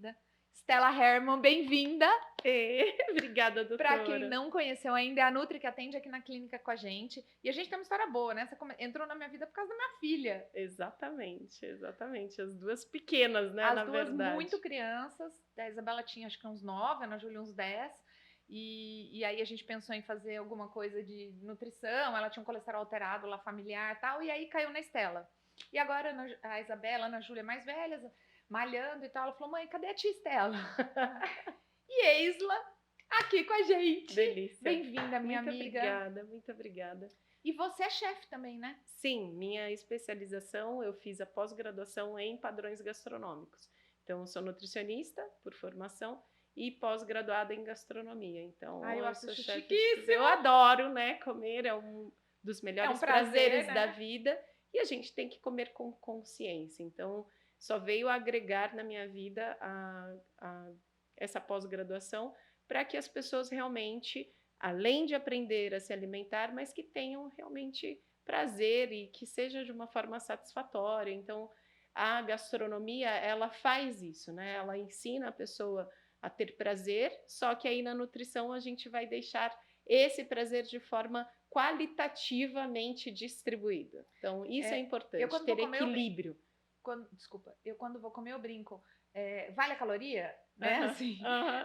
querida Stella Herman, bem-vinda! Obrigada, doutora. Para quem não conheceu ainda, é a Nutri que atende aqui na clínica com a gente. E a gente tem uma história boa, né? Você entrou na minha vida por causa da minha filha. Exatamente. As duas pequenas, né, As duas muito crianças. A Isabela tinha acho que uns 9, a Ana Júlia uns 10. E aí a gente pensou em fazer alguma coisa de nutrição. Ela tinha um colesterol alterado lá, familiar e tal. E aí caiu na Stella. E agora a Isabela, a Ana Júlia mais velhas, malhando e tal. Ela falou, mãe, cadê a tia Stella? E eis-la aqui com a gente. Delícia. Bem-vinda, minha amiga. Muito obrigada. E você é chefe também, né? Sim, minha especialização, eu fiz a pós-graduação em padrões gastronômicos. Então, eu sou nutricionista por formação e pós-graduada em gastronomia. Então, eu sou acho chefe. chiquíssimo. Eu adoro, né? Comer é um dos melhores prazeres, né? da vida. E a gente tem que comer com consciência. Então, só veio agregar na minha vida essa pós-graduação para que as pessoas realmente, além de aprender a se alimentar, mas que tenham realmente prazer e que seja de uma forma satisfatória. Então, a gastronomia, ela faz isso, né? Ela ensina a pessoa a ter prazer, só que aí na nutrição a gente vai deixar esse prazer de forma qualitativamente distribuída. Então, isso é importante, ter equilíbrio. Eu quando vou comer eu brinco, vale a caloria? Né? Assim,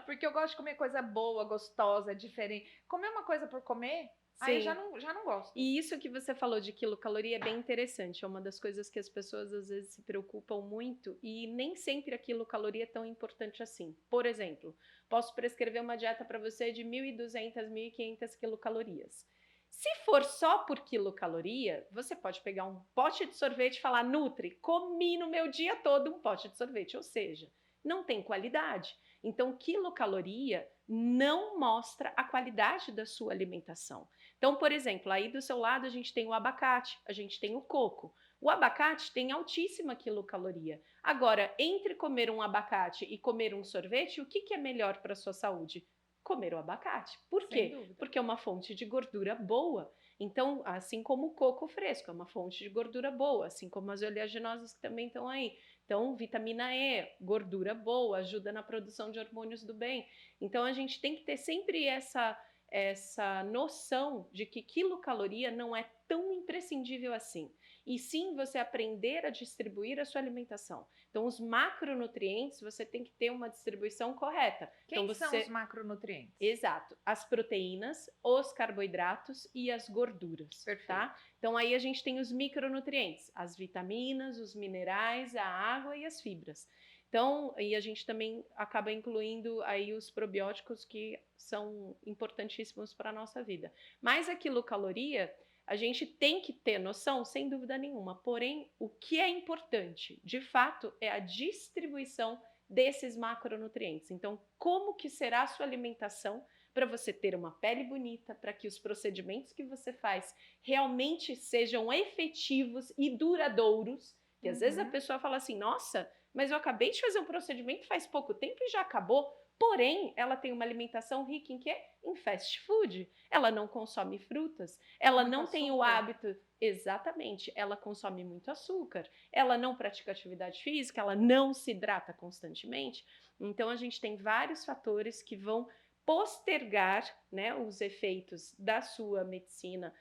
porque eu gosto de comer coisa boa, gostosa, diferente. Comer uma coisa por comer, aí já não gosto. E isso que você falou de quilocaloria é bem interessante, é uma das coisas que as pessoas às vezes se preocupam muito e nem sempre a quilocaloria é tão importante assim. Por exemplo, posso prescrever uma dieta para você de 1.200, 1.500 quilocalorias. Se for só por quilocaloria, você pode pegar um pote de sorvete e falar, Nutri, comi no meu dia todo um pote de sorvete, ou seja, não tem qualidade. Então, quilocaloria não mostra a qualidade da sua alimentação. Então, por exemplo, aí do seu lado a gente tem o abacate, a gente tem o coco. O abacate tem altíssima quilocaloria. Agora, entre comer um abacate e comer um sorvete, o que é melhor para a sua saúde? Comer o abacate. Por quê? Porque é uma fonte de gordura boa. Então, assim como o coco fresco, é uma fonte de gordura boa, assim como as oleaginosas que também estão aí. Então, vitamina E, gordura boa, ajuda na produção de hormônios do bem. Então, a gente tem que ter sempre essa noção de que quilocaloria não é tão imprescindível assim. E sim você aprender a distribuir a sua alimentação. Então, os macronutrientes, você tem que ter uma distribuição correta. Quem são os macronutrientes? Exato. As proteínas, os carboidratos e as gorduras. Perfeito. Tá? Então, aí a gente tem os micronutrientes, as vitaminas, os minerais, a água e as fibras. Então, e a gente também acaba incluindo aí os probióticos que são importantíssimos para a nossa vida. Mas a quilocaloria, a gente tem que ter noção, sem dúvida nenhuma. Porém, o que é importante, de fato, é a distribuição desses macronutrientes. Então, como que será a sua alimentação para você ter uma pele bonita, para que os procedimentos que você faz realmente sejam efetivos e duradouros? Que às vezes a pessoa fala assim, nossa, mas eu acabei de fazer um procedimento faz pouco tempo e já acabou. Porém, ela tem uma alimentação rica em quê? Em fast food. Ela não consome frutas, ela não tem o hábito... Exatamente, ela consome muito açúcar, ela não pratica atividade física, ela não se hidrata constantemente. Então, a gente tem vários fatores que vão postergar, né, os efeitos da sua medicina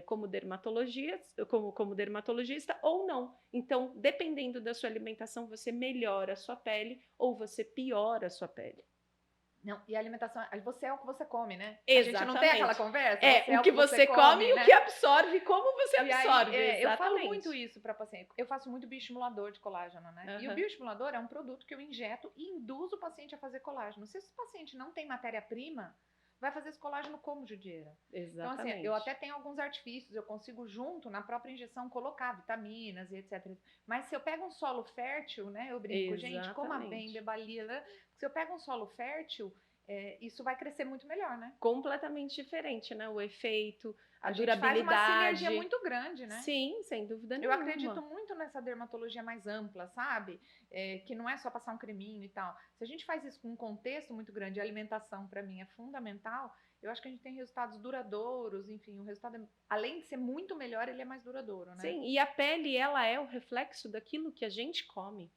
como dermatologista ou não. Então, dependendo da sua alimentação, você melhora a sua pele ou você piora a sua pele. Não, e a alimentação, você é o que você come, né? Exatamente. A gente não tem aquela conversa? O que você come e o que absorve, como você absorve. Aí, eu falo muito isso para paciente. Eu faço muito bioestimulador de colágeno, né? E o bioestimulador é um produto que eu injeto e induzo o paciente a fazer colágeno. Se esse paciente não tem matéria-prima, vai fazer esse colágeno como judiadeira. Exatamente. Então, assim, eu até tenho alguns artifícios, eu consigo junto, na própria injeção, colocar vitaminas e etc. Mas se eu pego um solo fértil, né, eu brinco, gente, coma bem, beba lila. Se eu pego um solo fértil, isso vai crescer muito melhor, né? Completamente diferente, né? O efeito, a Faz durabilidade. uma sinergia muito grande, né? Sim, sem dúvida nenhuma. Eu acredito muito nessa dermatologia mais ampla, sabe? Que não é só passar um creminho e tal. Se a gente faz isso com um contexto muito grande, a alimentação para mim é fundamental, eu acho que a gente tem resultados duradouros, enfim, o resultado, além de ser muito melhor, ele é mais duradouro, né? Sim, e a pele, ela é o reflexo daquilo que a gente come.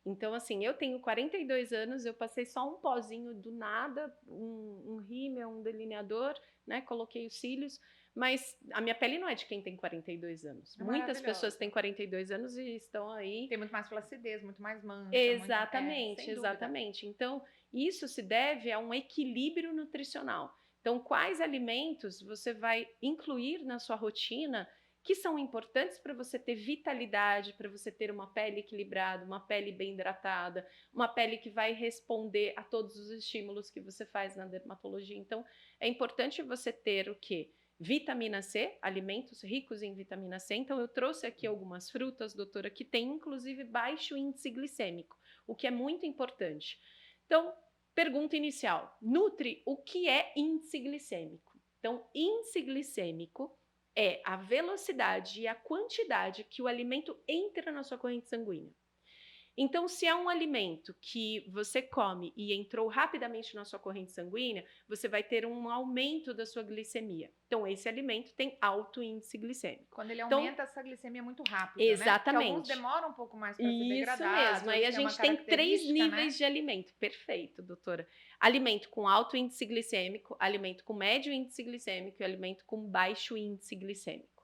Então, assim, eu tenho 42 anos, eu passei só um pozinho do nada, um rímel, um delineador, né? Coloquei os cílios, mas a minha pele não é de quem tem 42 anos. É Muitas pessoas têm maravilhosa. 42 anos e estão aí. Tem muito mais flacidez, muito mais mancha, muito, Exatamente, sem dúvida. exatamente. Então, isso se deve a um equilíbrio nutricional. Então, quais alimentos você vai incluir na sua rotina que são importantes para você ter vitalidade, para você ter uma pele equilibrada, uma pele bem hidratada, uma pele que vai responder a todos os estímulos que você faz na dermatologia. Então, é importante você ter o quê? Vitamina C, alimentos ricos em vitamina C. Então, eu trouxe aqui algumas frutas, doutora, que têm inclusive baixo índice glicêmico, o que é muito importante. Então, pergunta inicial: Nutri, o que é índice glicêmico? Então, índice glicêmico é a velocidade e a quantidade que o alimento entra na sua corrente sanguínea. Então, se é um alimento que você come e entrou rapidamente na sua corrente sanguínea, você vai ter um aumento da sua glicemia. Então, esse alimento tem alto índice glicêmico. Quando ele Então, aumenta essa glicemia muito rápido, né? Porque exatamente. alguns demoram um pouco mais para ser Isso degradados. mesmo. Aí a outros têm uma gente tem 3 característica, níveis né? de alimento. Perfeito, doutora. Alimento com alto índice glicêmico, alimento com médio índice glicêmico e alimento com baixo índice glicêmico.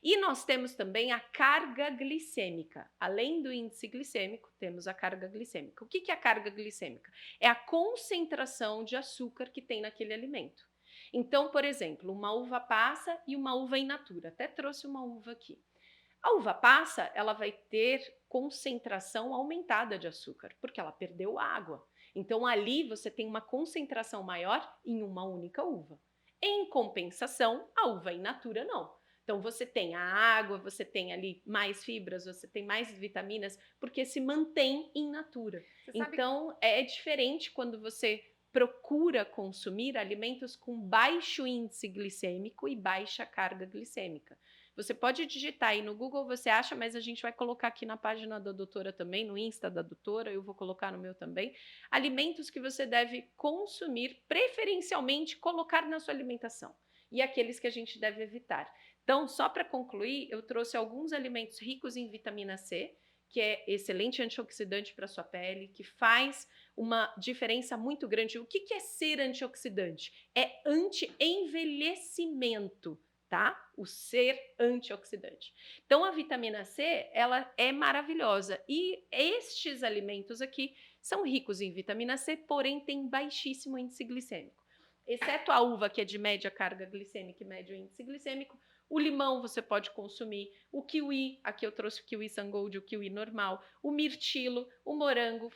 E nós temos também a carga glicêmica. Além do índice glicêmico, temos a carga glicêmica. O que é a carga glicêmica? É a concentração de açúcar que tem naquele alimento. Então, por exemplo, uma uva passa e uma uva in natura. Até trouxe uma uva aqui. A uva passa, ela vai ter concentração aumentada de açúcar, porque ela perdeu água. Então, ali você tem uma concentração maior em uma única uva. Em compensação, a uva in natura não. Então, você tem a água, você tem ali mais fibras, você tem mais vitaminas, porque se mantém in natura. Então, é diferente quando você procura consumir alimentos com baixo índice glicêmico e baixa carga glicêmica. Você pode digitar aí no Google, você acha, mas a gente vai colocar aqui na página da doutora também, no Insta da doutora, eu vou colocar no meu também, alimentos que você deve consumir, preferencialmente colocar na sua alimentação, e aqueles que a gente deve evitar. Então, só para concluir, eu trouxe alguns alimentos ricos em vitamina C, que é excelente antioxidante para a sua pele, que faz uma diferença muito grande. O que é ser antioxidante? É anti-envelhecimento, tá? O ser antioxidante. Então, a vitamina C, ela é maravilhosa. E estes alimentos aqui são ricos em vitamina C, porém tem baixíssimo índice glicêmico. Exceto a uva, que é de média carga glicêmica e médio índice glicêmico, o limão você pode consumir, o kiwi, aqui eu trouxe o kiwi Sangold, o kiwi normal, o mirtilo, o morango,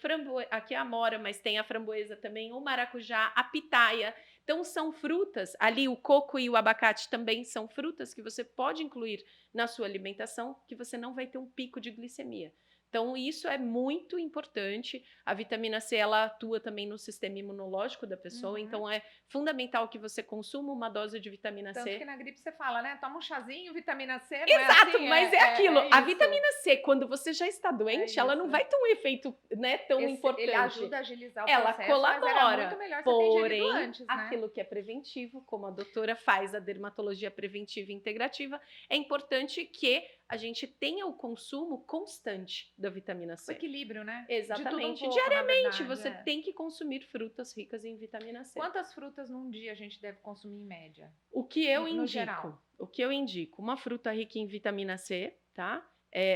aqui é a amora, mas tem a framboesa também, o maracujá, a pitaia. Então são frutas, ali o coco e o abacate também são frutas que você pode incluir na sua alimentação, que você não vai ter um pico de glicemia. Então isso é muito importante. A vitamina C, ela atua também no sistema imunológico da pessoa, então é fundamental que você consuma uma dose de vitamina C. Tanto que na gripe você fala, né? Toma um chazinho, vitamina C, não Exato, é assim? mas é aquilo. A isso. vitamina C, quando você já está doente, ela não vai ter um efeito, né, tão importante. Ele ajuda a agilizar o ela processo, colabora, mas era muito melhor você ter porém, ingerido antes, né? aquilo que é preventivo, como a doutora faz a dermatologia preventiva e integrativa, é importante que a gente tenha o consumo constante da vitamina C. O equilíbrio, né? Exatamente. De tudo um pouco, diariamente verdade, você tem que consumir frutas ricas em vitamina C. Quantas frutas num dia a gente deve consumir em média? O que eu No indico? geral. O que eu indico? Uma fruta rica em vitamina C, tá?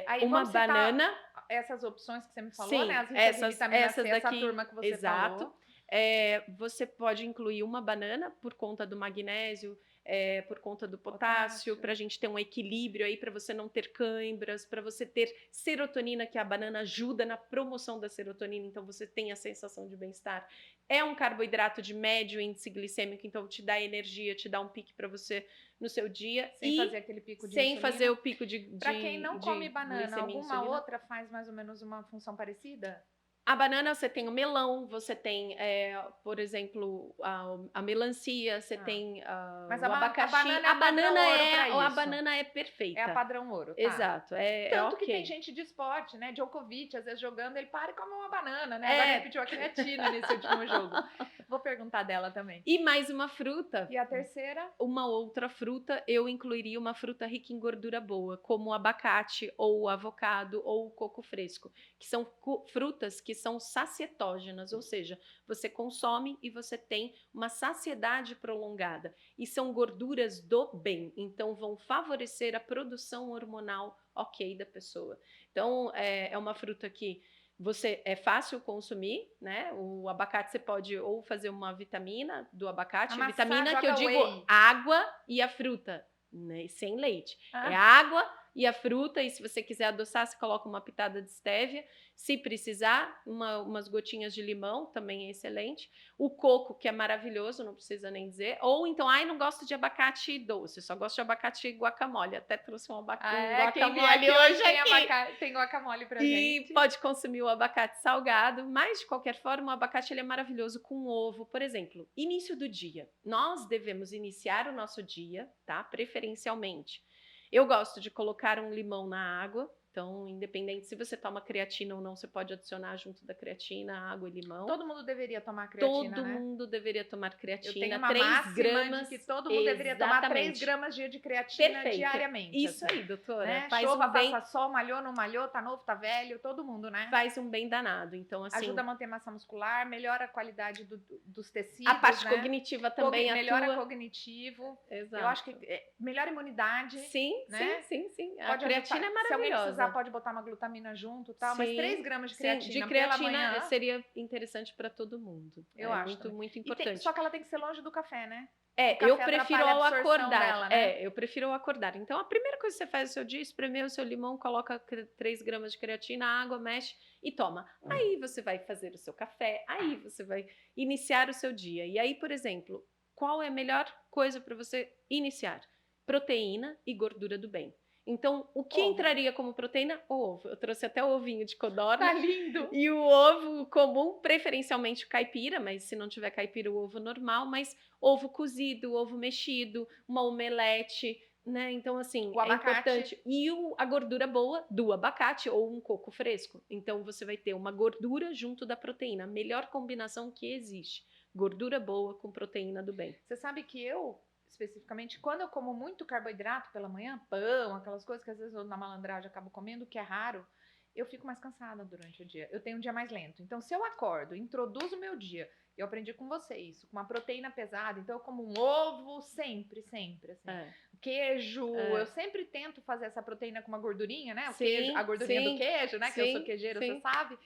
Aí, uma vamos citar banana. essas opções que você me falou, Sim, né? As ricas em vitamina essas C, daqui, essa turma que você exato. falou. Você pode incluir uma banana por conta do magnésio, por conta do potássio, para a gente ter um equilíbrio aí, para você não ter cãibras, para você ter serotonina, que a banana ajuda na promoção da serotonina, então você tem a sensação de bem-estar. É um carboidrato de médio índice glicêmico, então te dá energia, te dá um pique para você no seu dia. Sem fazer aquele pico de sem insulina. fazer o pico de Para quem não come banana, glicemia, alguma insulina. outra faz mais ou menos uma função parecida? A banana, você tem o melão, você tem, por exemplo, a melancia, você tem Mas o a abacaxi. banana é a padrão ouro pra A isso. banana é É a perfeita. padrão ouro, tá. Exato, é Tanto que tem ok. gente de esporte, né? Djokovic, às vezes jogando, ele para e come uma banana, né? Agora ele pediu a creatina nesse último jogo. Vou perguntar dela também. E mais uma fruta. E a terceira? Uma outra fruta, eu incluiria uma fruta rica em gordura boa, como o abacate, ou o avocado, ou o coco fresco, que são frutas que são sacietógenas, ou seja, você consome e você tem uma saciedade prolongada. E são gorduras do bem, então vão favorecer a produção hormonal ok da pessoa. Então, é uma fruta que é fácil consumir, né? O abacate você pode ou fazer uma vitamina do abacate, Amassar, vitamina que eu joga digo whey. água e a fruta, né? Sem leite. É Ah, água e a fruta, e se você quiser adoçar, você coloca uma pitada de stevia. Se precisar, umas gotinhas de limão, também é excelente. O coco, que é maravilhoso, não precisa nem dizer. Ou então, não gosto de abacate doce, só gosto de abacate guacamole. Até trouxe um quem vier guacamole aqui hoje aqui. tem guacamole pra E gente. pode consumir o abacate salgado, mas de qualquer forma o abacate ele é maravilhoso com ovo. Por exemplo, início do dia. Nós devemos iniciar o nosso dia, tá? Preferencialmente. Eu gosto de colocar um limão na água. Então, independente se você toma creatina ou não, você pode adicionar junto da creatina água e limão. Todo mundo deveria tomar creatina, Todo né? mundo deveria tomar creatina. Eu tenho uma 3 máxima gramas. de que todo mundo deveria tomar 3 Exatamente. gramas dia de creatina Perfeito. diariamente. Isso assim, aí, doutora. né? Faz Chova, um bem, passa sol, malhou, não malhou, tá novo, tá velho, todo mundo, né? faz um bem danado. Então, assim, Ajuda a manter massa muscular, melhora a qualidade dos tecidos, a parte né? cognitiva também melhora atua. cognitivo. Exato. Eu acho que melhora a imunidade. Sim, né? sim. A Pode creatina é Se alguém maravilhosa. precisar, pode botar uma glutamina junto, tal. Mas 3 gramas de creatina, de pela creatina manhã, seria interessante para todo mundo. eu acho muito, também. muito importante. Só que ela tem que ser longe do café, né? Eu café prefiro atrapalha a ao absorção acordar. dela, né? Eu prefiro ao acordar. Então, a primeira coisa que você faz no seu dia, espremer o seu limão, coloca 3 gramas de creatina, água, mexe e toma. Aí você vai fazer o seu café, aí você vai iniciar o seu dia. E aí, por exemplo, qual é a melhor coisa para você iniciar? Proteína e gordura do bem. Então, o que Ovo. entraria como proteína? O ovo. Eu trouxe até o ovinho de codorna. Tá lindo! E o ovo comum, preferencialmente o caipira, mas se não tiver caipira, o ovo normal, mas ovo cozido, ovo mexido, uma omelete, né? Então, assim, O é abacate. importante. E a gordura boa do abacate ou um coco fresco. Então, você vai ter uma gordura junto da proteína. A melhor combinação que existe. Gordura boa com proteína do bem. Você sabe que especificamente, quando eu como muito carboidrato pela manhã, pão, aquelas coisas que às vezes eu na malandragem acabo comendo, que é raro, eu fico mais cansada durante o dia. Eu tenho um dia mais lento. Então, se eu acordo, introduzo o meu dia, eu aprendi com você isso, com uma proteína pesada, então eu como um ovo sempre, assim. Queijo, eu sempre tento fazer essa proteína com uma gordurinha, né? A gordurinha do queijo, né? Que eu sou queijeira, você sabe.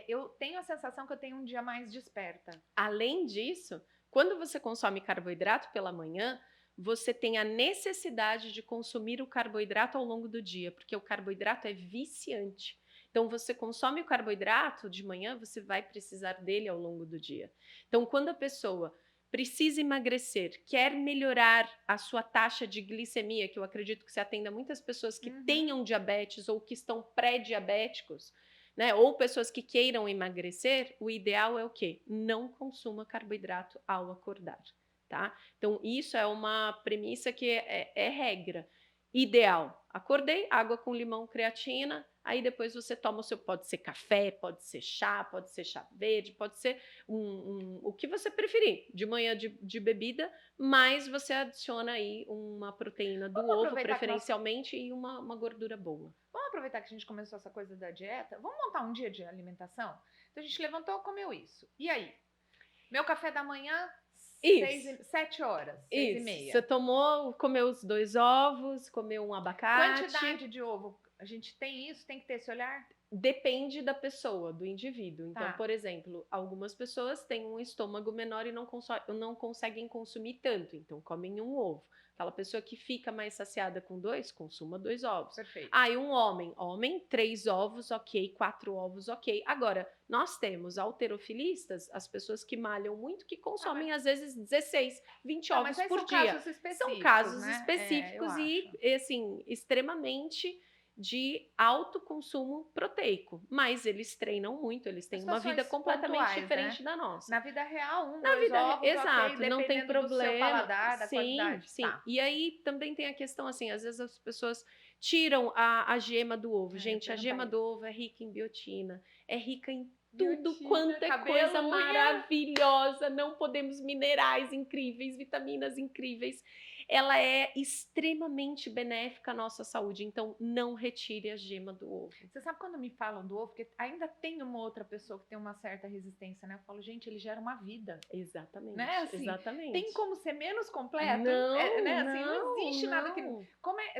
Eu tenho a sensação que eu tenho um dia mais desperta. Além disso, quando você consome carboidrato pela manhã, você tem a necessidade de consumir o carboidrato ao longo do dia, porque o carboidrato é viciante. Então, você consome o carboidrato de manhã, você vai precisar dele ao longo do dia. Então, quando a pessoa precisa emagrecer, quer melhorar a sua taxa de glicemia, que eu acredito que você atenda muitas pessoas que tenham diabetes ou que estão pré-diabéticos, né? Ou pessoas que queiram emagrecer, o ideal é o quê? Não consuma carboidrato ao acordar, tá? Então, isso é uma premissa que é regra. Ideal. Acordei, água com limão, creatina, aí depois você toma o seu, pode ser café, pode ser chá verde, pode ser o que você preferir, de manhã de bebida, mas você adiciona aí uma proteína do ovo, preferencialmente, e uma gordura boa. Vamos aproveitar que a gente começou essa coisa da dieta, vamos montar um dia de alimentação? Então a gente levantou, comeu isso. E aí? Meu café da manhã, 7 horas, 6h30. Você comeu os 2 ovos, comeu um abacate. Quantidade de ovo, a gente tem isso? Tem que ter esse olhar? Depende da pessoa, do indivíduo. Então, por exemplo, algumas pessoas têm um estômago menor e não conseguem consumir tanto, então comem um ovo. Aquela pessoa que fica mais saciada com 2, consuma 2 ovos. Perfeito. E um homem, 3 ovos, ok, 4 ovos, ok. Agora, nós temos halterofilistas, as pessoas que malham muito, que consomem às vezes 16, 20 ovos por dia. São casos específicos e, assim, extremamente de alto consumo proteico, mas eles treinam muito, eles têm uma vida Situações completamente pontuais, né? diferente da nossa. Na vida real, Na 2 vida, ovos, ok, exato, não tem dependendo do seu problema. paladar, da Sim, qualidade. sim. Tá. E aí também tem a questão assim, às vezes as pessoas tiram a gema do ovo. Eu ia Gente, a perguntar gema isso. do ovo é rica em biotina, é rica em tudo Biotina, quanto é cabelo, coisa unha. maravilhosa, não podemos minerais incríveis, vitaminas incríveis. Ela é extremamente benéfica à nossa saúde, então não retire a gema do ovo. Você sabe quando me falam do ovo, porque ainda tem uma outra pessoa que tem uma certa resistência, né? Eu falo, gente, ele gera uma vida, Exatamente, né? Assim, exatamente. tem como ser menos completo? Não, Né? Assim, não existe nada que... não.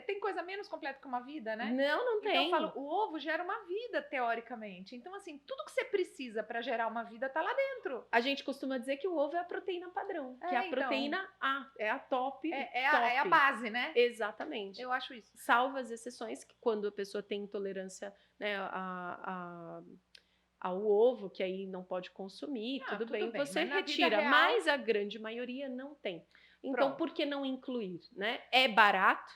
Tem coisa menos completa que uma vida, né? Não Então tem. eu falo, o ovo gera uma vida, teoricamente. Então, assim, tudo que você precisa para gerar uma vida tá lá dentro. A gente costuma dizer que o ovo é a proteína padrão, que é a então, proteína A, é a top, é top. a base, né? Exatamente. Eu acho isso. Salvo as exceções, que quando a pessoa tem intolerância, né, ao ovo, que aí não pode consumir, tudo bem, você mas na vida retira, real- mas a grande maioria não tem. Então, Pronto. por que não incluir, né? É barato,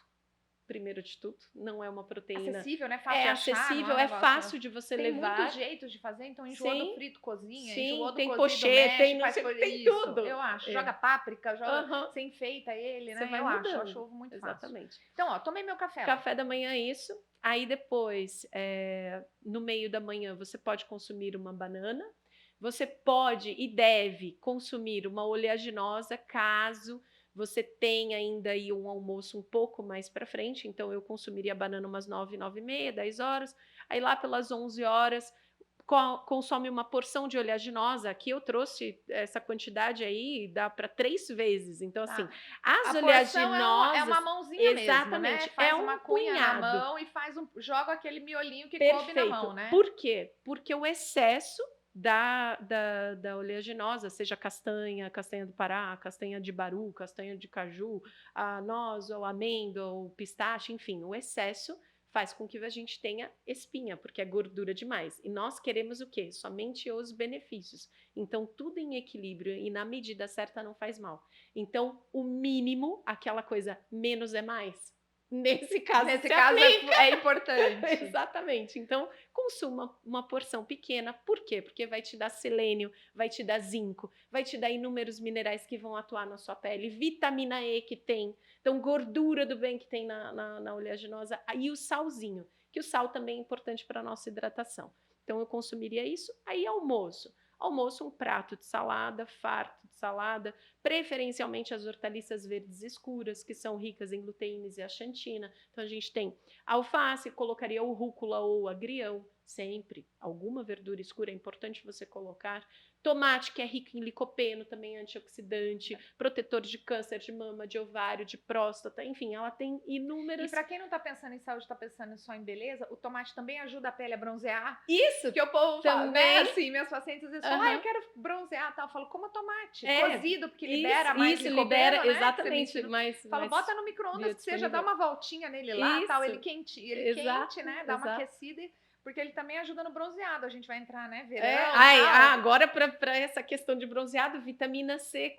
primeiro de tudo, não é uma proteína... Acessível, né? Fácil É de achar, não acessível, um é negócio- fácil de você Tem levar. muitos jeitos de fazer, então enjoou do Sim, frito, cozinha, sim, enjoou do tem cozido, pochê, mexe, tem não faz sei- coisa tem isso, tudo. eu acho. É. Joga páprica, joga, Aham. você enfeita ele, Você né? vai Eu mudando. acho ovo muito fácil. Exatamente. Então, ó, tomei meu café. Café da manhã é isso. Aí depois, no meio da manhã, você pode consumir uma banana. Você pode e deve consumir uma oleaginosa, caso você tenha ainda aí um almoço um pouco mais para frente. Então, eu consumiria a banana umas 9, 9h30, 10 horas. Aí lá pelas 11 horas, consome uma porção de oleaginosa. Aqui eu trouxe essa quantidade aí, dá para 3 vezes. Então, assim, as A oleaginosas... porção é uma mãozinha mesmo, né? Exatamente, Faz é uma um cunha na punhado. mão e joga aquele miolinho que coube na Perfeito. mão, né? Por quê? Porque o excesso da oleaginosa, seja castanha do Pará, castanha de baru, castanha de caju, a noz, ou amêndoa, ou pistache, enfim, o excesso faz com que a gente tenha espinha, porque é gordura demais. E nós queremos o quê? Somente os benefícios. Então, tudo em equilíbrio e na medida certa não faz mal. Então, o mínimo, aquela coisa menos é mais. Nesse caso é importante. Exatamente. Então, consuma uma porção pequena. Por quê? Porque vai te dar selênio, vai te dar zinco, vai te dar inúmeros minerais que vão atuar na sua pele, vitamina E que tem, então gordura do bem que tem na oleaginosa, e o salzinho, que o sal também é importante para a nossa hidratação. Então, eu consumiria isso. Aí, almoço. Almoço, um prato de salada, farto de salada, preferencialmente as hortaliças verdes escuras, que são ricas em luteínas e axantina. Então, a gente tem alface, colocaria o rúcula ou agrião, sempre. Alguma verdura escura é importante você colocar. Tomate, que é rico em licopeno, também antioxidante, protetor de câncer de mama, de ovário, de próstata, enfim, ela tem inúmeras... E para quem não tá pensando em saúde, tá pensando só em beleza, o tomate também ajuda a pele a bronzear. Isso! Que o povo fala, também... né? Assim, meus pacientes às vezes falam, eu quero bronzear, tal. Eu falo, coma tomate, cozido, porque libera mais isso, licopeno, libera, né? exatamente, Fala, bota no micro-ondas que seja, dá uma voltinha nele lá, isso. tal, ele quente, né? Dá uma aquecida, porque ele também ajuda no bronzeado. A gente vai entrar, né? Verão, agora para essa questão de bronzeado, vitamina C,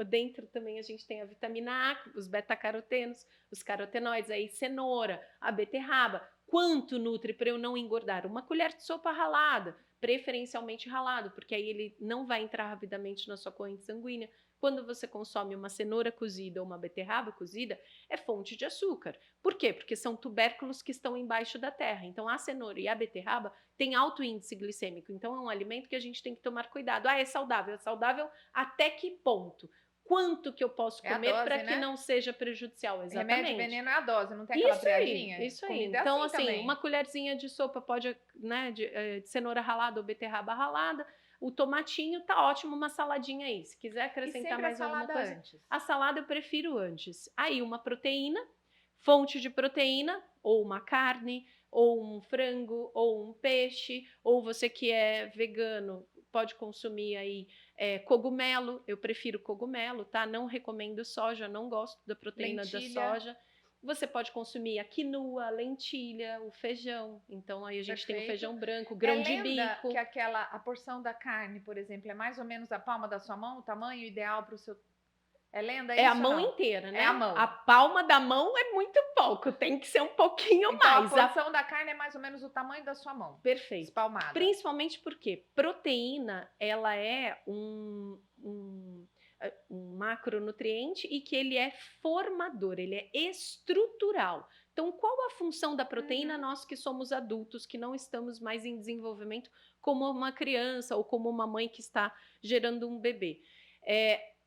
dentro também a gente tem a vitamina A, os beta-carotenos, os carotenoides, aí cenoura, a beterraba. Quanto nutre para eu não engordar? Uma colher de sopa ralada, preferencialmente ralado, porque aí ele não vai entrar rapidamente na sua corrente sanguínea. Quando você consome uma cenoura cozida ou uma beterraba cozida, é fonte de açúcar. Por quê? Porque são tubérculos que estão embaixo da terra. Então, a cenoura e a beterraba têm alto índice glicêmico. Então, é um alimento que a gente tem que tomar cuidado. É saudável. É saudável até que ponto? Quanto que eu posso comer para que não seja prejudicial? Exatamente. Remédio, veneno é a dose, não tem aquela piadinha? Isso aí. Então, assim, uma colherzinha de sopa pode, né, de cenoura ralada ou beterraba ralada. O tomatinho tá ótimo, uma saladinha aí. Se quiser acrescentar mais alguma coisa. Antes. A salada eu prefiro antes. Aí uma proteína, fonte de proteína, ou uma carne, ou um frango, ou um peixe, ou você que é vegano, pode consumir aí cogumelo. Eu prefiro cogumelo, tá? Não recomendo soja, não gosto da proteína da soja. Você pode consumir a quinoa, a lentilha, o feijão. Então, aí a gente tem o feijão branco, grão de bico. Que a porção da carne, por exemplo, é mais ou menos a palma da sua mão, o tamanho ideal para o seu... É lenda É a isso ou mão não? inteira, né? É a mão. A palma da mão é muito pouco, tem que ser um pouquinho Então a mais. porção da carne é mais ou menos o tamanho da sua mão. Perfeito. Espalmada. Principalmente porque proteína, ela é um macronutriente e que ele é formador, ele é estrutural. Então, qual a função da proteína? Nós que somos adultos, que não estamos mais em desenvolvimento como uma criança ou como uma mãe que está gerando um bebê.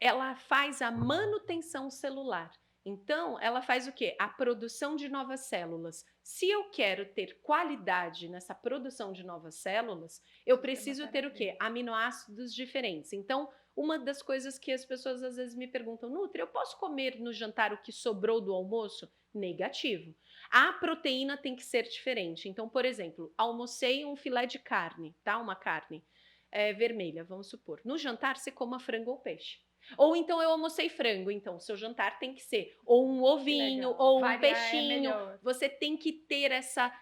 Ela faz a manutenção celular. Então, ela faz o quê? A produção de novas células. Se eu quero ter qualidade nessa produção de novas células, eu preciso ter o quê? Aminoácidos diferentes. Então, uma das coisas que as pessoas às vezes me perguntam, Nutri, eu posso comer no jantar o que sobrou do almoço? Negativo. A proteína tem que ser diferente. Então, por exemplo, almocei um filé de carne, tá? Uma carne vermelha, vamos supor. No jantar, você coma frango ou peixe. Ou então eu almocei frango, então o seu jantar tem que ser ou um ovinho ou um peixinho. Você tem que ter essa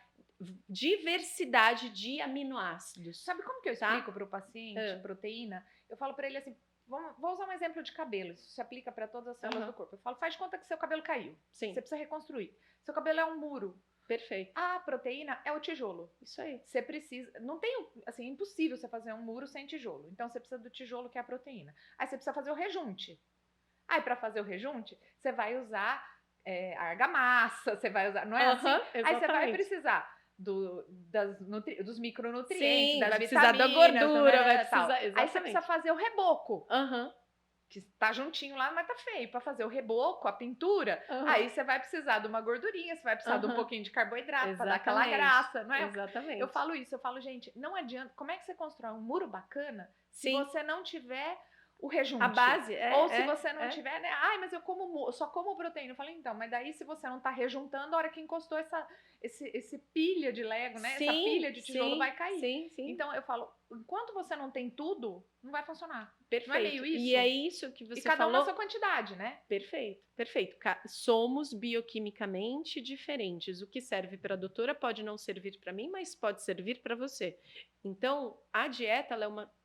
diversidade de aminoácidos. Sabe como que eu explico para o paciente proteína? Eu falo para ele assim, vou usar um exemplo de cabelo, isso se aplica para todas as células do corpo. Eu falo, faz de conta que seu cabelo caiu. Sim. Você precisa reconstruir. Seu cabelo é um muro. Perfeito. A proteína é o tijolo. Isso aí. Você precisa, não tem, assim, é impossível você fazer um muro sem tijolo. Então você precisa do tijolo que é a proteína. Aí você precisa fazer o rejunte. Aí para fazer o rejunte, você vai usar argamassa, você vai usar, não é assim? Exatamente. Aí você vai precisar dos micronutrientes, Sim, das vai precisar da vitaminas, gordura, vai tal. precisar, Aí você exatamente. precisa fazer o reboco. Que tá juntinho lá, mas tá feio. Para fazer o reboco, a pintura, aí você vai precisar de uma gordurinha, você vai precisar de um pouquinho de carboidrato para dar aquela graça, não é? Exatamente. Eu falo isso, eu falo, gente, não adianta. Como é que você constrói um muro bacana se você não tiver o rejunte? A base, ou se você não tiver, né? Ai, mas eu só como proteína. Eu falei, então, mas daí se você não tá rejuntando, a hora que encostou esse pilha de Lego, né? Essa pilha de tijolo vai cair. Sim. Então eu falo, enquanto você não tem tudo, não vai funcionar. Perfeito. Não é meio isso? E é isso que você falou. E cada um na sua quantidade, né? Perfeito. Somos bioquimicamente diferentes. O que serve para a doutora pode não servir para mim, mas pode servir para você. Então, a dieta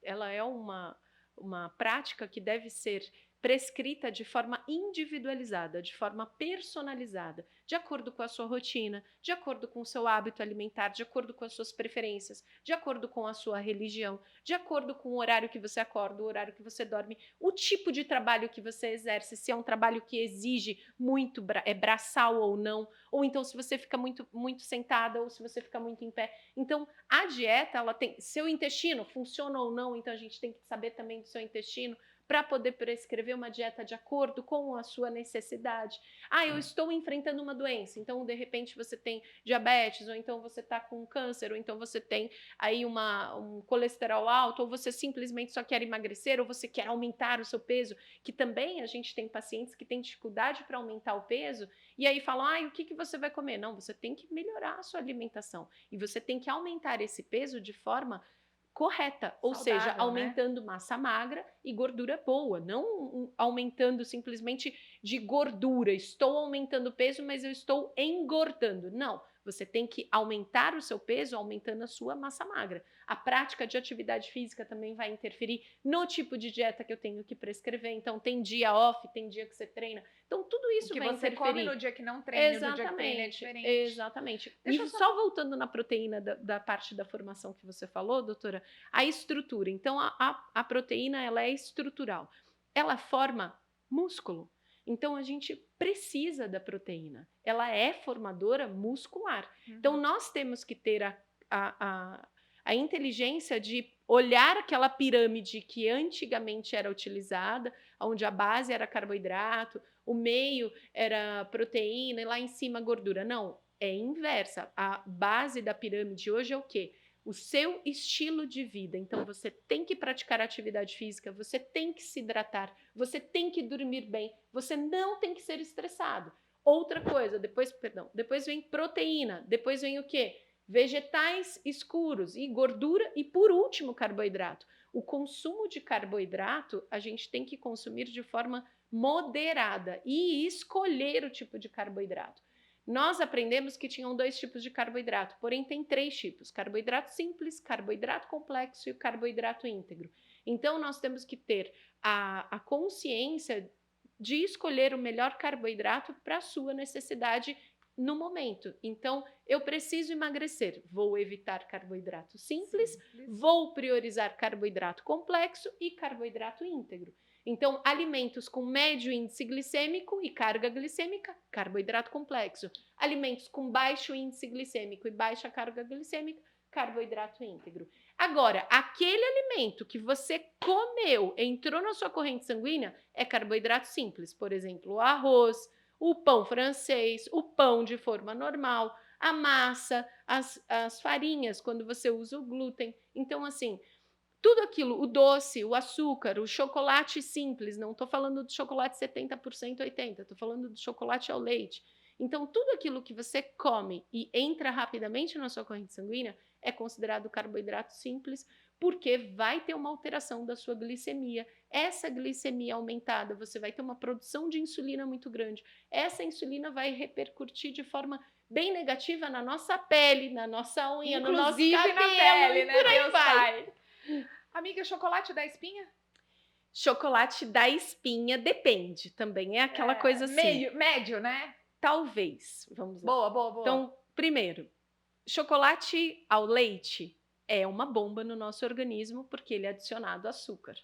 ela é uma prática que deve ser prescrita de forma individualizada, de forma personalizada, de acordo com a sua rotina, de acordo com o seu hábito alimentar, de acordo com as suas preferências, de acordo com a sua religião, de acordo com o horário que você acorda, o horário que você dorme, o tipo de trabalho que você exerce, se é um trabalho que exige muito braçal ou não, ou então se você fica muito, muito sentada ou se você fica muito em pé. Então, a dieta, ela tem seu intestino funciona ou não, então a gente tem que saber também do seu intestino para poder prescrever uma dieta de acordo com a sua necessidade. Eu estou enfrentando uma doença, então de repente você tem diabetes, ou então você está com câncer, ou então você tem aí um colesterol alto, ou você simplesmente só quer emagrecer, ou você quer aumentar o seu peso, que também a gente tem pacientes que têm dificuldade para aumentar o peso, e aí falam, o que você vai comer? Não, você tem que melhorar a sua alimentação, e você tem que aumentar esse peso de forma correta, ou seja, aumentando massa magra e gordura boa, não aumentando simplesmente de gordura. Estou aumentando peso, mas eu estou engordando. Não, você tem que aumentar o seu peso aumentando a sua massa magra. A prática de atividade física também vai interferir no tipo de dieta que eu tenho que prescrever. Então, tem dia off, tem dia que você treina. Então, tudo isso vai interferir. O que você come no dia que não treina, no dia que treina é diferente. Exatamente. Só voltando na proteína da parte da formação que você falou, doutora, a estrutura. Então, a proteína, ela é estrutural. Ela forma músculo. Então, a gente precisa da proteína. Ela é formadora muscular. Então, nós temos que ter a inteligência de olhar aquela pirâmide que antigamente era utilizada, onde a base era carboidrato, o meio era proteína e lá em cima gordura. Não, é inversa. A base da pirâmide hoje é o quê? O seu estilo de vida. Então, você tem que praticar atividade física, você tem que se hidratar, você tem que dormir bem, você não tem que ser estressado. Outra coisa, depois vem proteína, depois vem o quê? Vegetais escuros e gordura e, por último, carboidrato. O consumo de carboidrato a gente tem que consumir de forma moderada e escolher o tipo de carboidrato. Nós aprendemos que tinham 2 tipos de carboidrato, porém tem 3 tipos: carboidrato simples, carboidrato complexo e o carboidrato íntegro. Então nós temos que ter a consciência de escolher o melhor carboidrato para a sua necessidade no momento. Então, eu preciso emagrecer, vou evitar carboidrato simples, vou priorizar carboidrato complexo e carboidrato íntegro. Então, alimentos com médio índice glicêmico e carga glicêmica, carboidrato complexo. Alimentos com baixo índice glicêmico e baixa carga glicêmica, carboidrato íntegro. Agora, aquele alimento que você comeu, entrou na sua corrente sanguínea, é carboidrato simples. Por exemplo, o arroz, o pão francês, o pão de forma normal, a massa, as farinhas, quando você usa o glúten. Então, assim, tudo aquilo, o doce, o açúcar, o chocolate simples, não estou falando de chocolate 70%, 80%, estou falando de chocolate ao leite. Então, tudo aquilo que você come e entra rapidamente na sua corrente sanguínea é considerado carboidrato simples, porque vai ter uma alteração da sua glicemia. Essa glicemia aumentada, você vai ter uma produção de insulina muito grande. Essa insulina vai repercutir de forma bem negativa na nossa pele, na nossa unha, no nosso Inclusive cabelo, na pele, né? por aí Deus vai. pai. Amiga, chocolate da espinha? Chocolate da espinha depende também, é aquela coisa assim. Médio, né? Talvez, vamos lá. Boa, boa, boa. Então, primeiro, chocolate ao leite é uma bomba no nosso organismo porque ele é adicionado açúcar.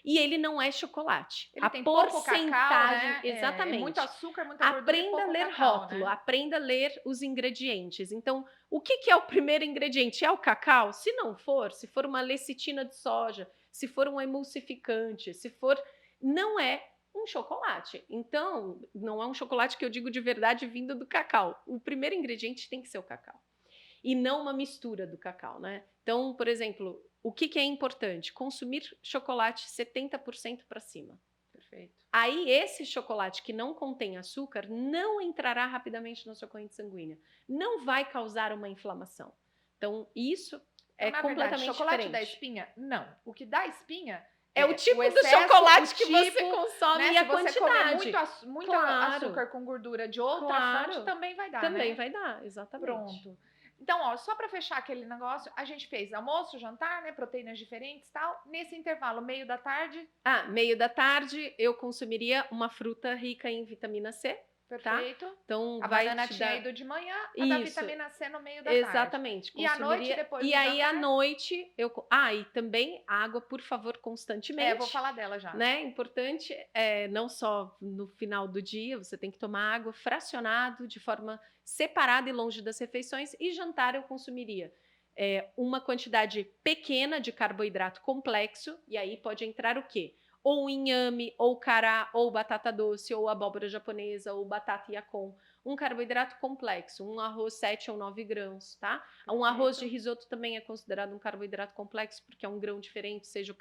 E ele não é chocolate. Ele a tem pouco porcentagem, cacau, né? exatamente. É muito açúcar, muita gordura e Aprenda a pouco ler cacau, rótulo, né? aprenda a ler os ingredientes. Então, o que é o primeiro ingrediente? É o cacau? Se não for, se for uma lecitina de soja, se for um emulsificante, se for... Não é um chocolate. Então, não é um chocolate que eu digo de verdade vindo do cacau. O primeiro ingrediente tem que ser o cacau. E não uma mistura do cacau, né? Então, por exemplo, o que é importante? Consumir chocolate 70% para cima. Perfeito. Aí, esse chocolate que não contém açúcar não entrará rapidamente na sua corrente sanguínea. Não vai causar uma inflamação. Então, isso é Na completamente verdade, chocolate diferente. da espinha? Não. O que dá espinha é o tipo excesso, do chocolate que você tipo, consome, né? e a Se você quantidade. comer muito Claro. açúcar com gordura de outra Claro. fonte, também vai dar, Também né? vai dar, exatamente. Pronto. Então, ó, só para fechar aquele negócio, a gente fez almoço, jantar, né? Proteínas diferentes e tal. Nesse intervalo, meio da tarde, Meio da tarde, eu consumiria uma fruta rica em vitamina C. perfeito. Então, A vai banana te tinha dar... ido de manhã, a da Isso. vitamina C no meio da tarde. Exatamente. E à noite, depois E do aí, à jantar? noite, eu... e também água, por favor, constantemente. Vou falar dela já. Né? Importante, não só no final do dia, você tem que tomar água fracionado, de forma separada e longe das refeições. E jantar eu consumiria uma quantidade pequena de carboidrato complexo, e aí pode entrar o quê? Ou inhame, ou cará, ou batata doce, ou abóbora japonesa, ou batata yacon. Um carboidrato complexo, um arroz 7 ou 9 grãos, tá? Um arroz de risoto também é considerado um carboidrato complexo, porque é um grão diferente, seja o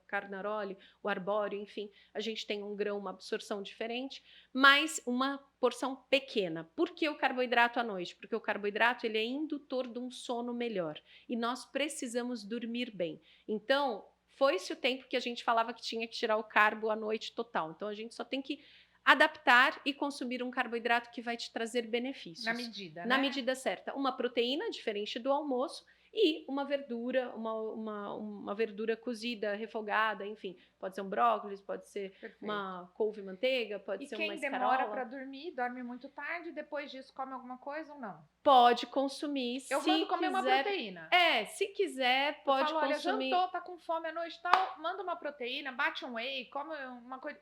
carnaroli, o arbóreo, enfim, a gente tem um grão, uma absorção diferente, mas uma porção pequena. Por que o carboidrato à noite? Porque o carboidrato ele é indutor de um sono melhor, e nós precisamos dormir bem. Então, foi-se o tempo que a gente falava que tinha que tirar o carbo à noite total. Então, a gente só tem que adaptar e consumir um carboidrato que vai te trazer benefícios. Na medida, né? Na medida certa. Uma proteína, diferente do almoço, e uma verdura, uma verdura cozida, refogada, enfim. Pode ser um brócolis, pode ser Perfeito. uma couve-manteiga, pode ser uma escarola. E quem demora para dormir, dorme muito tarde, depois disso come alguma coisa ou não? Pode consumir, eu mando comer uma proteína. Se quiser, pode consumir. Olha, jantou, tá com fome à noite e tal, manda uma proteína, bate um whey, come uma coisa.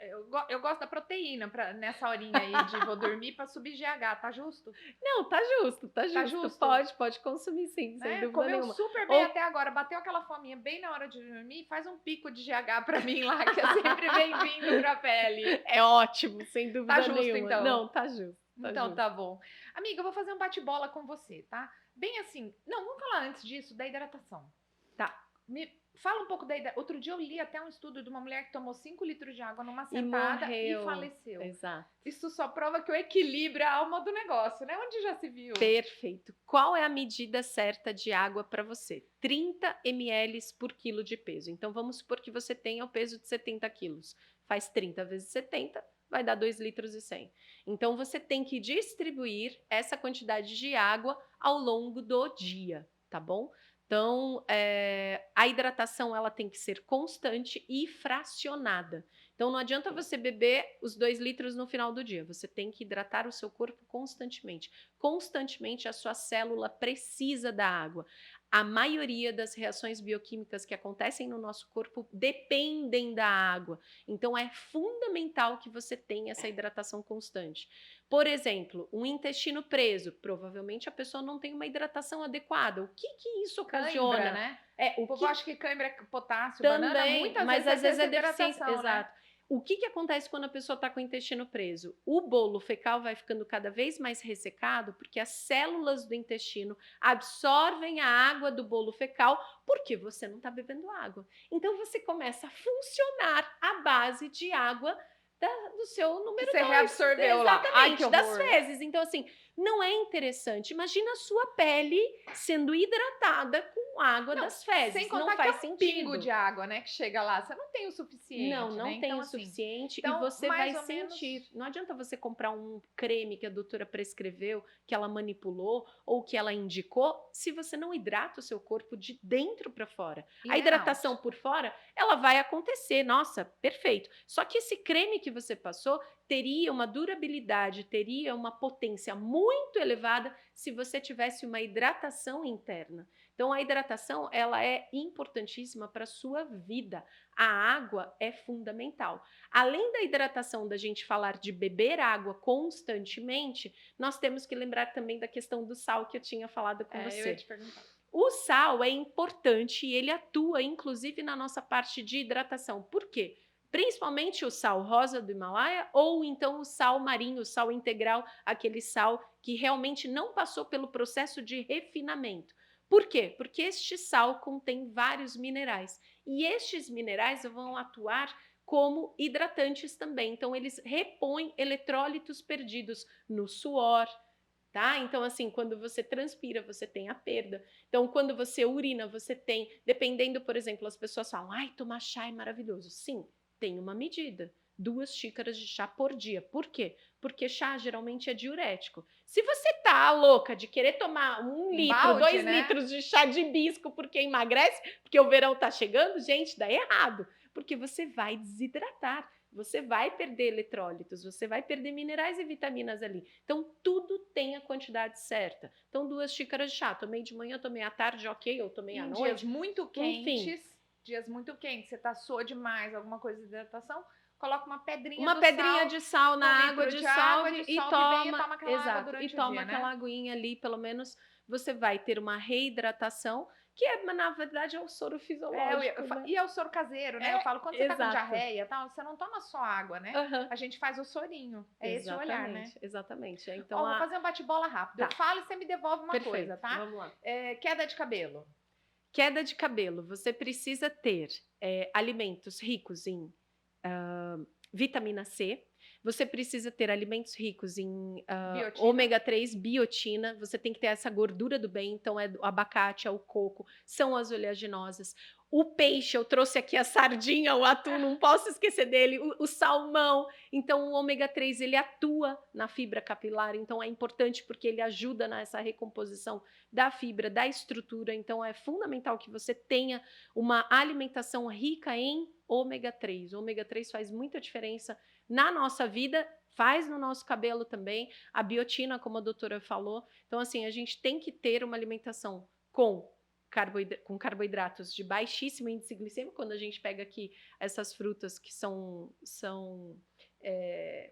Eu gosto da proteína nessa horinha aí de vou dormir para subir GH, tá justo? Não, tá justo, tá justo. Pode consumir sim, sem dúvida nenhuma. Comeu super bem até agora, bateu aquela fominha bem na hora de dormir, faz um pico de GH pra mim lá, que é sempre bem-vindo pra pele. É ótimo, sem dúvida nenhuma. Tá justo, então? Não, tá justo. Então tá bom. Amiga, eu vou fazer um bate-bola com você, tá? Bem assim, não, vamos falar antes disso da hidratação. Tá. Me fala um pouco da hidratação. Outro dia eu li até um estudo de uma mulher que tomou 5 litros de água numa sentada e faleceu. Exato. Isso só prova que o equilíbrio é a alma do negócio, né? Onde já se viu? Perfeito. Qual é a medida certa de água para você? 30 ml por quilo de peso. Então vamos supor que você tenha o peso de 70 quilos. Faz 30 vezes 70, vai dar 2 litros e 100. Então, você tem que distribuir essa quantidade de água ao longo do dia, tá bom? Então, a hidratação ela tem que ser constante e fracionada. Então, não adianta você beber os 2 litros no final do dia. Você tem que hidratar o seu corpo constantemente. Constantemente, a sua célula precisa da água. A maioria das reações bioquímicas que acontecem no nosso corpo dependem da água. Então, é fundamental que você tenha essa hidratação constante. Por exemplo, um intestino preso, provavelmente a pessoa não tem uma hidratação adequada. O que isso Cãibra, ocasiona? né? O O povo que acha que cãibra é potássio, banana, também, muitas mas vezes às vezes é essa deficiência. hidratação, né? Exato. O que acontece quando a pessoa está com o intestino preso? O bolo fecal vai ficando cada vez mais ressecado porque as células do intestino absorvem a água do bolo fecal porque você não está bebendo água. Então você começa a funcionar à base de água do seu Que número você 2. reabsorveu lá. Ai, que Exatamente, das horror. fezes. Então, assim, não é interessante. Imagina a sua pele sendo hidratada com água Não, das fezes. sem contar Não faz que é um sentido. pingo de água, né, que chega lá. Você não tem o suficiente, Não né? tem Então, o assim, suficiente e então, você vai mais ou sentir. menos- Não adianta você comprar um creme que a doutora prescreveu, que ela manipulou ou que ela indicou, se você não hidrata o seu corpo de dentro para fora. In A and hidratação out. por fora, ela vai acontecer. Nossa, perfeito. Só que esse creme que você passou teria uma durabilidade, teria uma potência muito elevada se você tivesse uma hidratação interna. Então, a hidratação ela é importantíssima para a sua vida. A água é fundamental. Além da hidratação, da gente falar de beber água constantemente, nós temos que lembrar também da questão do sal que eu tinha falado com Eu ia você. te perguntar. O sal é importante e ele atua, inclusive, na nossa parte de hidratação. Por quê? Principalmente o sal rosa do Himalaia ou então o sal marinho, o sal integral, aquele sal que realmente não passou pelo processo de refinamento. Por quê? Porque este sal contém vários minerais e estes minerais vão atuar como hidratantes também. Então, eles repõem eletrólitos perdidos no suor, tá? Então, assim, quando você transpira, você tem a perda. Então, quando você urina, você tem, dependendo, por exemplo, as pessoas falam, ai, tomar chá é maravilhoso. Sim, tem uma medida. 2 xícaras de chá por dia. Por quê? Porque chá geralmente é diurético. Se você tá louca de querer tomar 1 litro, balde, 2 né? litros de chá de hibisco porque emagrece, porque o verão tá chegando, gente, dá errado. Porque você vai desidratar. Você vai perder eletrólitos, você vai perder minerais e vitaminas ali. Então, tudo tem a quantidade certa. Então, 2 xícaras de chá. Tomei de manhã, tomei à tarde, ok, eu tomei à Em noite. dias muito Enfim. quentes, você tá suou demais, alguma coisa de hidratação, coloca uma pedrinha Uma do pedrinha sal, de sal na um água litro de de sal água, e dissolve bem e toma. toma aquela água Exato. E durante o toma dia, aquela né? aguinha ali, pelo menos você vai ter uma reidratação, que é, na verdade, é o soro fisiológico, né? E é o soro caseiro, né? Eu falo, quando você tá com Exato. diarreia e tal, você não toma só água, né? Aham. A gente faz o sorinho. É esse o olhar, né? Exatamente. Então, Ó, vou fazer um bate-bola rápido. Tá. Eu falo e você me devolve uma Perfeito. coisa, tá? Vamos lá. Queda de cabelo. Queda de cabelo. Você precisa ter alimentos ricos em vitamina C. Você precisa ter alimentos ricos em Biotina. ômega 3, biotina. Você tem que ter essa gordura do bem. Então, é o abacate, é o coco, são as oleaginosas. O peixe, eu trouxe aqui a sardinha, o atum, não posso esquecer dele. O salmão. Então, o ômega 3, ele atua na fibra capilar. Então, é importante porque ele ajuda nessa recomposição da fibra, da estrutura. Então, é fundamental que você tenha uma alimentação rica em ômega 3. O ômega 3 faz muita diferença na nossa vida, faz no nosso cabelo também, a biotina, como a doutora falou. Então, assim, a gente tem que ter uma alimentação com carboidratos de baixíssimo índice glicêmico, quando a gente pega aqui essas frutas que são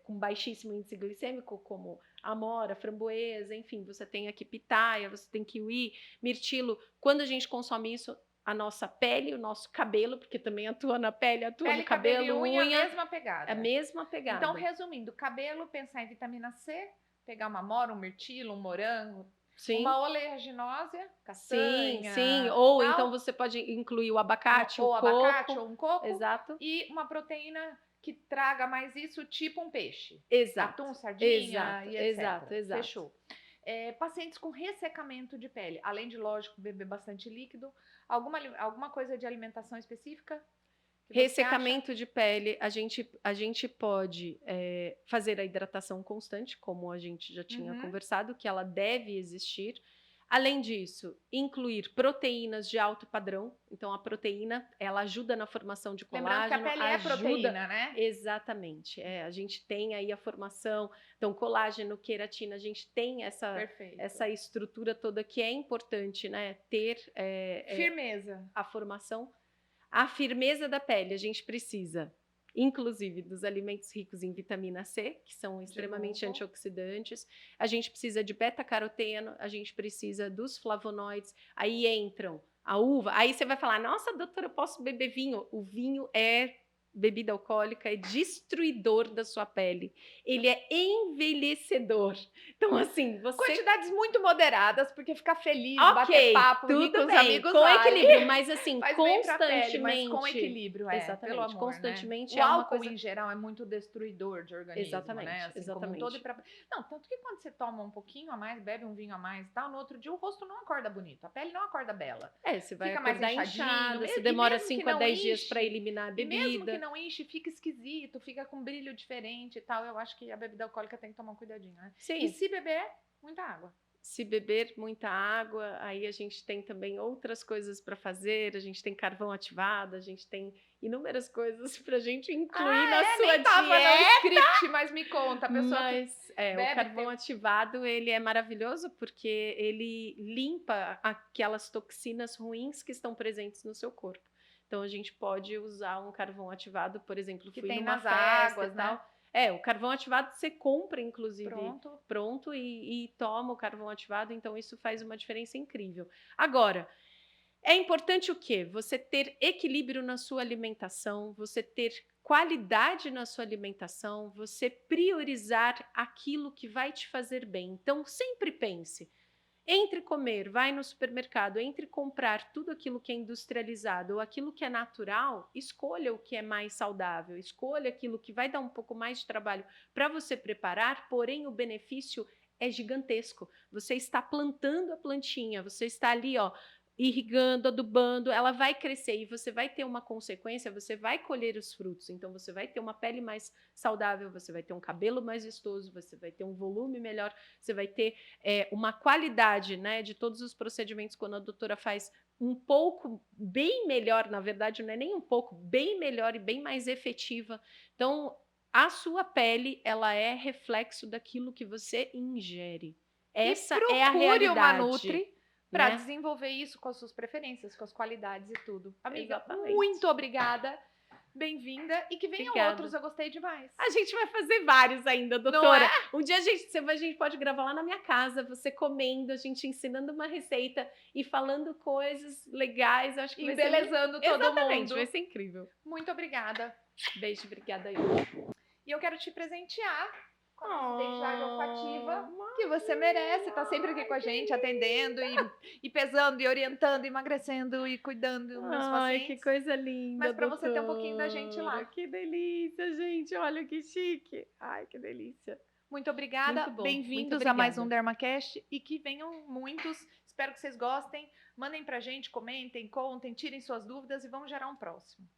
com baixíssimo índice glicêmico, como amora, framboesa, enfim, você tem aqui pitaia, você tem kiwi, mirtilo. Quando a gente consome isso, a nossa pele, o nosso cabelo, porque também atua na pele, atua no cabelo, e unha, unha, a mesma pegada. a mesma pegada. Então, resumindo, cabelo, pensar em vitamina C, pegar uma amora, um mirtilo, um morango, Sim. uma oleaginosa, castanha. Sim. Ou tal, então você pode incluir o abacate, o coco. abacate ou um coco. Exato. E uma proteína que traga mais isso, tipo um peixe. Exato. Atum, sardinha Exato, e etc. exato. Fechou. Pacientes com ressecamento de pele, além de, lógico, beber bastante líquido, alguma coisa de alimentação específica? Ressecamento de pele, a gente pode fazer a hidratação constante, como a gente já tinha conversado, que ela deve existir. Além disso, incluir proteínas de alto padrão. Então, a proteína, ela ajuda na formação de Lembrando que a colágeno, pele é proteína, né? exatamente. A gente tem aí a formação, então colágeno, queratina, a gente tem Perfeito. essa estrutura toda que é importante, né? Ter Firmeza. a formação, a firmeza da pele. A gente precisa, inclusive, dos alimentos ricos em vitamina C, que são extremamente antioxidantes. A gente precisa de beta-caroteno, a gente precisa dos flavonoides. Aí entram a uva. Aí você vai falar, nossa, doutora, eu posso beber vinho? O vinho é bebida alcoólica, é destruidor da sua pele. Ele é envelhecedor. Então, assim, você... Quantidades muito moderadas, porque ficar feliz, Ok, bater papo, rir com tudo os bem, amigos com vale. equilíbrio, mas assim, Faz bem pra pele, constantemente... mas com equilíbrio, Exatamente, pelo amor, constantemente né? O é uma álcool, coisa... em geral, é muito destruidor de organismo, Exatamente, né? Assim, exatamente. como um todo. Não, tanto que quando você toma um pouquinho a mais, bebe um vinho a mais e tal, no outro dia o rosto não acorda bonito, a pele não acorda bela. Você vai Fica mais acordar inchadinho, inchada, você e demora mesmo 5 que a não 10 dias para enche, eliminar a E bebida. mesmo que não enche, fica esquisito, fica com brilho diferente e tal. Eu acho que a bebida alcoólica tem que tomar um cuidadinho, né? Sim. E se beber, muita água. Se beber muita água, aí a gente tem também outras coisas para fazer, a gente tem carvão ativado, a gente tem inúmeras coisas para a gente incluir na sua nem tava dieta. no script, mas me conta, a pessoa Mas o carvão ativado, ele é maravilhoso porque ele limpa aquelas toxinas ruins que estão presentes no seu corpo. Então, a gente pode usar um carvão ativado, por exemplo, que fui tem numa nas festa águas, e tal. né? O carvão ativado você compra, inclusive, Pronto. pronto e toma o carvão ativado, então isso faz uma diferença incrível. Agora, é importante o quê? Você ter equilíbrio na sua alimentação, você ter qualidade na sua alimentação, você priorizar aquilo que vai te fazer bem. Então, sempre pense, entre comer, vai no supermercado, entre comprar tudo aquilo que é industrializado ou aquilo que é natural, escolha o que é mais saudável, escolha aquilo que vai dar um pouco mais de trabalho para você preparar, porém o benefício é gigantesco. Você está plantando a plantinha, você está ali, ó, irrigando, adubando, ela vai crescer e você vai ter uma consequência, você vai colher os frutos. Então, você vai ter uma pele mais saudável, você vai ter um cabelo mais vistoso, você vai ter um volume melhor, você vai ter uma qualidade, né, de todos os procedimentos. Quando a doutora faz um pouco, bem melhor, na verdade, não é nem um pouco, bem melhor e bem mais efetiva. Então, a sua pele, ela é reflexo daquilo que você ingere. Essa é a realidade. Uma Nutri para né? desenvolver isso com as suas preferências, com as qualidades e tudo. Amiga, Exatamente. muito obrigada. Bem-vinda e que venham Obrigada. outros, eu gostei demais. A gente vai fazer vários ainda, doutora. Um dia a gente pode gravar lá na minha casa, você comendo, a gente ensinando uma receita e falando coisas legais. Acho que embelezando todo Exatamente, mundo. vai ser incrível. Muito obrigada. Beijo, obrigada. E eu quero te presentear com a nossa identidade olfativa, que você merece, tá sempre aqui com a gente, atendendo e pesando e orientando, emagrecendo e cuidando dos meus pacientes. Que coisa linda, Mas para você ter um pouquinho da gente lá. Que delícia, gente, olha que chique. Ai, que delícia. Muito obrigada, bem-vindos a mais um DermaCast e que venham muitos, espero que vocês gostem, mandem pra gente, comentem, contem, tirem suas dúvidas e vamos gerar um próximo.